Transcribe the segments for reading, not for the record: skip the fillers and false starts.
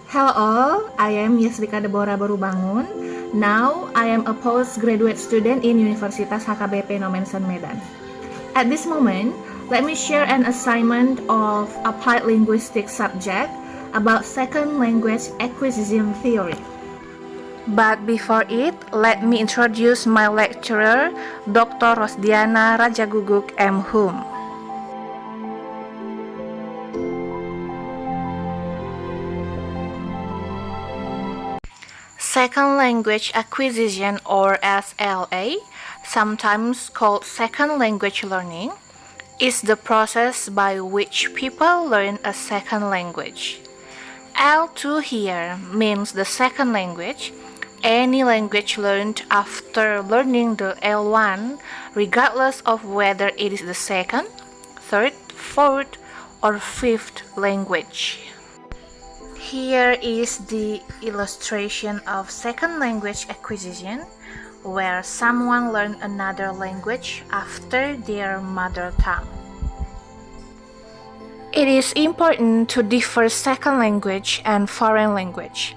Hello all, I am Yeslika Debora baru Bangun. Now, I am a postgraduate student in Universitas HKBP Nomensen Medan. At this moment, let me share an assignment of Applied Linguistics Subject about second language acquisition theory. But before it, let me introduce my lecturer, Dr. Rosdiana Rajaguguk M. Hum. Second language acquisition, or SLA, sometimes called second language learning, is the process by which people learn a second language. L2 here means the second language, any language learned after learning the L1, regardless of whether it is the second, third, fourth, or fifth language. Here is the illustration of second language acquisition, where someone learns another language after their mother tongue. It is important to differ second language and foreign language.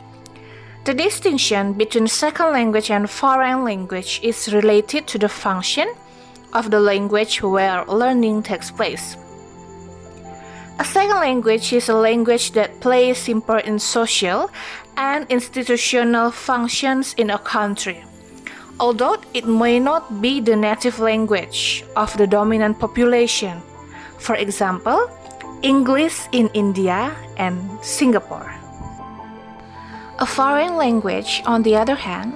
The distinction between second language and foreign language is related to the function of the language where learning takes place. A second language is a language that plays important social and institutional functions in a country, although it may not be the native language of the dominant population. For example, English in India and Singapore. A foreign language, on the other hand,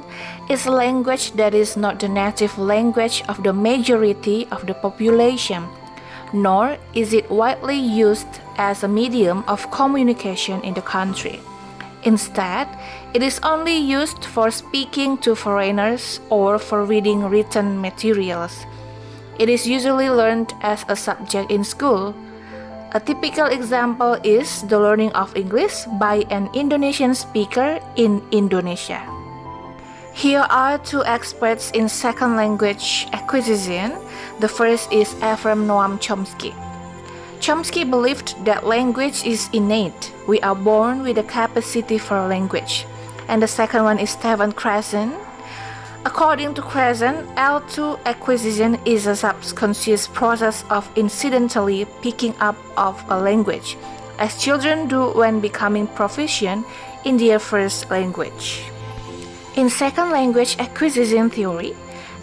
is a language that is not the native language of the majority of the population, nor is it widely used as a medium of communication in the country. Instead, it is only used for speaking to foreigners or for reading written materials. It is usually learned as a subject in school. A typical example is the learning of English by an Indonesian speaker in Indonesia. Here are two experts in second language acquisition. The first is Ephraim Noam Chomsky. Chomsky believed that language is innate. We are born with a capacity for language. And the second one is Stephen Krashen. According to Krashen, L2 acquisition is a subconscious process of incidentally picking up of a language, as children do when becoming proficient in their first language. In second language acquisition theory,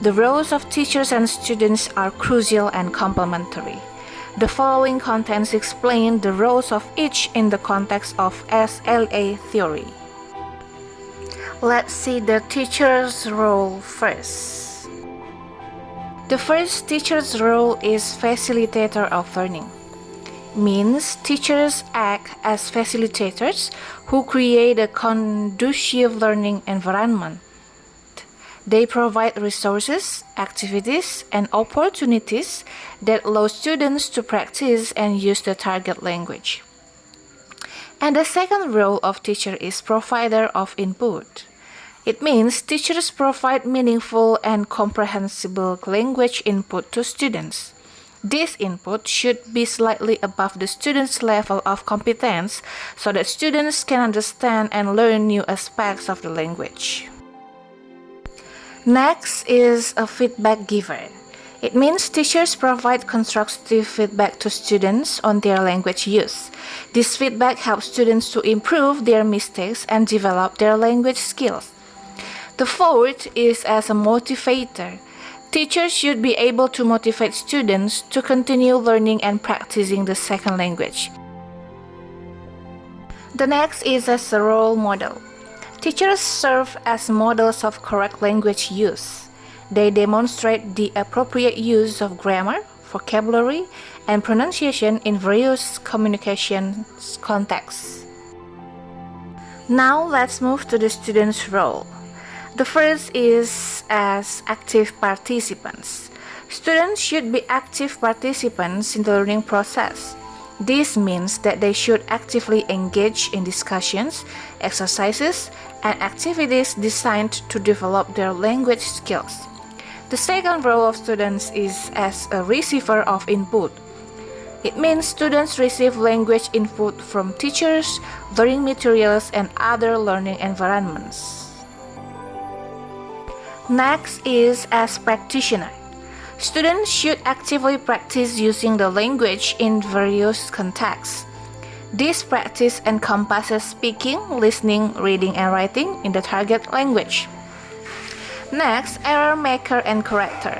the roles of teachers and students are crucial and complementary. The following contents explain the roles of each in the context of SLA theory. Let's see the teacher's role first. The first teacher's role is facilitator of learning. Means teachers act as facilitators who create a conducive learning environment. They provide resources, activities, and opportunities that allow students to practice and use the target language. And the second role of teacher is provider of input. It means teachers provide meaningful and comprehensible language input to students. This input should be slightly above the student's level of competence so that students can understand and learn new aspects of the language. Next is a feedback giver. It means teachers provide constructive feedback to students on their language use. This feedback helps students to improve their mistakes and develop their language skills. The fourth is as a motivator. Teachers should be able to motivate students to continue learning and practicing the second language. The next is as a role model. Teachers serve as models of correct language use. They demonstrate the appropriate use of grammar, vocabulary, and pronunciation in various communication contexts. Now let's move to the student's role. The first is as active participants. Students should be active participants in the learning process. This means that they should actively engage in discussions, exercises, and activities designed to develop their language skills. The second role of students is as a receiver of input. It means students receive language input from teachers, learning materials, and other learning environments. Next is as practitioner. Students should actively practice using the language in various contexts. This practice encompasses speaking, listening, reading, and writing in the target language. Next, error maker and corrector.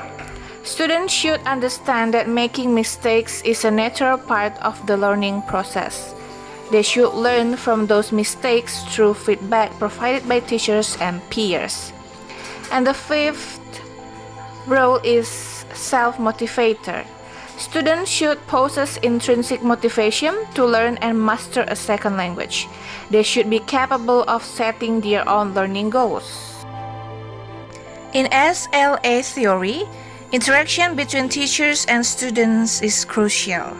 Students should understand that making mistakes is a natural part of the learning process. They should learn from those mistakes through feedback provided by teachers and peers. And the fifth role is self-motivator. Students should possess intrinsic motivation to learn and master a second language. They should be capable of setting their own learning goals. In SLA theory, interaction between teachers and students is crucial.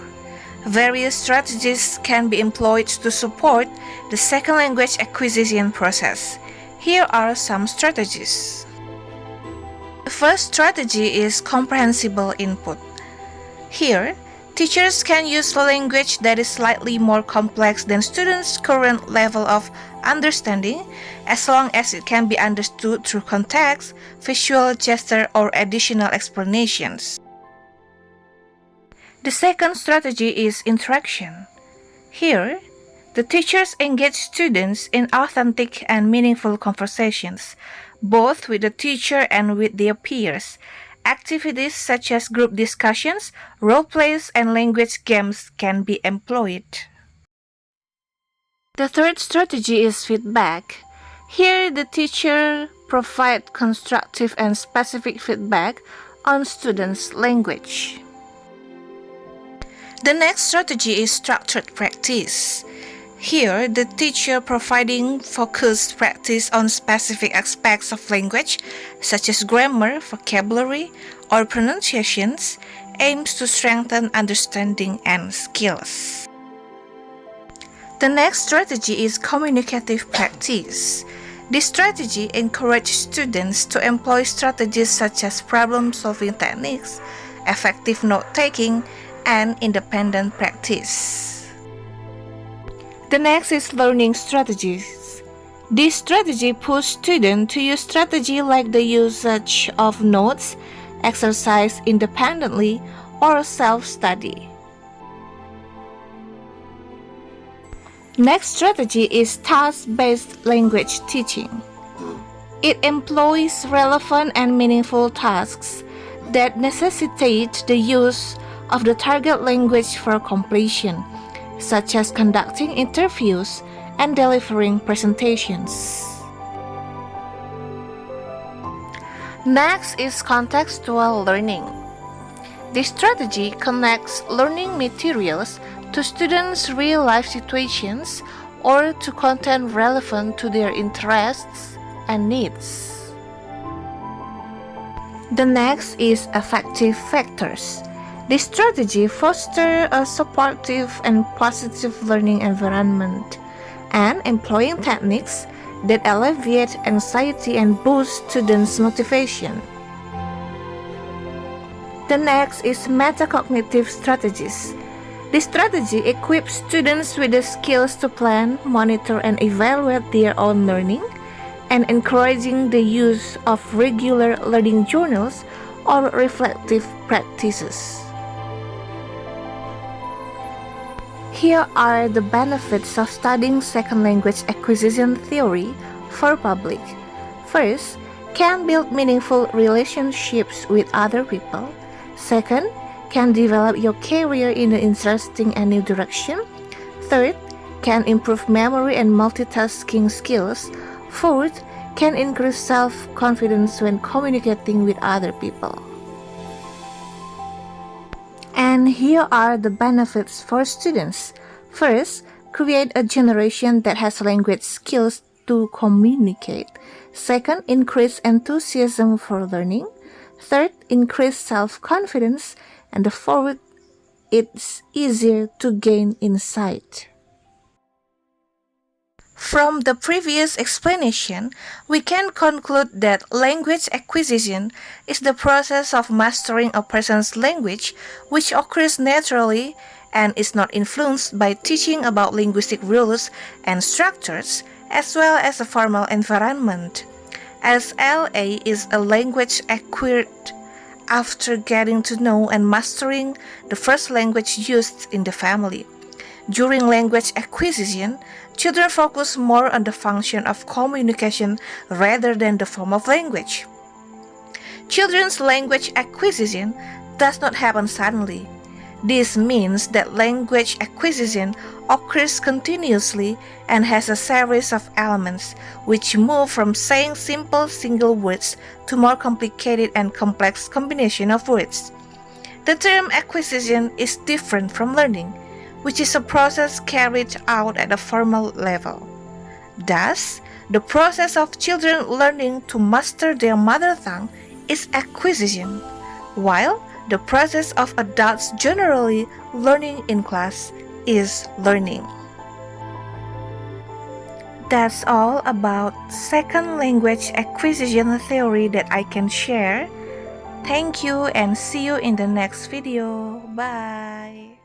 Various strategies can be employed to support the second language acquisition process. Here are some strategies. The first strategy is comprehensible input. Here, teachers can use a language that is slightly more complex than students' current level of understanding, as long as it can be understood through context, visual gesture, or additional explanations. The second strategy is interaction. Here, the teachers engage students in authentic and meaningful conversations, both with the teacher and with their peers. Activities such as group discussions, role plays, and language games can be employed. The third strategy is feedback. Here, the teacher provides constructive and specific feedback on students' language. The next strategy is structured practice. Here, the teacher providing focused practice on specific aspects of language, such as grammar, vocabulary, or pronunciations, aims to strengthen understanding and skills. The next strategy is communicative practice. This strategy encourages students to employ strategies such as problem-solving techniques, effective note-taking, and independent practice. The next is learning strategies. This strategy pushes students to use strategy like the usage of notes, exercise independently, or self-study. Next strategy is task-based language teaching. It employs relevant and meaningful tasks that necessitate the use of the target language for completion, such as conducting interviews and delivering presentations. Next is contextual learning. This strategy connects learning materials to students' real-life situations or to content relevant to their interests and needs. The next is affective factors. This strategy fosters a supportive and positive learning environment and employing techniques that alleviate anxiety and boost students' motivation. The next is metacognitive strategies. This strategy equips students with the skills to plan, monitor, and evaluate their own learning, and encouraging the use of regular learning journals or reflective practices. Here are the benefits of studying second language acquisition theory for public. First, can build meaningful relationships with other people. Second, can develop your career in an interesting and new direction. Third, can improve memory and multitasking skills. Fourth, can increase self-confidence when communicating with other people. And here are the benefits for students. First, create a generation that has language skills to communicate. Second, increase enthusiasm for learning. Third, increase self-confidence. And the fourth, it's easier to gain insight. From the previous explanation, we can conclude that language acquisition is the process of mastering a person's language which occurs naturally and is not influenced by teaching about linguistic rules and structures, as well as a formal environment. SLA is a language acquired after getting to know and mastering the first language used in the family. During language acquisition, children focus more on the function of communication rather than the form of language. Children's language acquisition does not happen suddenly. This means that language acquisition occurs continuously and has a series of elements which move from saying simple single words to more complicated and complex combination of words. The term acquisition is different from learning, which is a process carried out at a formal level. Thus, the process of children learning to master their mother tongue is acquisition, while the process of adults generally learning in class is learning. That's all about second language acquisition theory that I can share. Thank you and see you in the next video. Bye.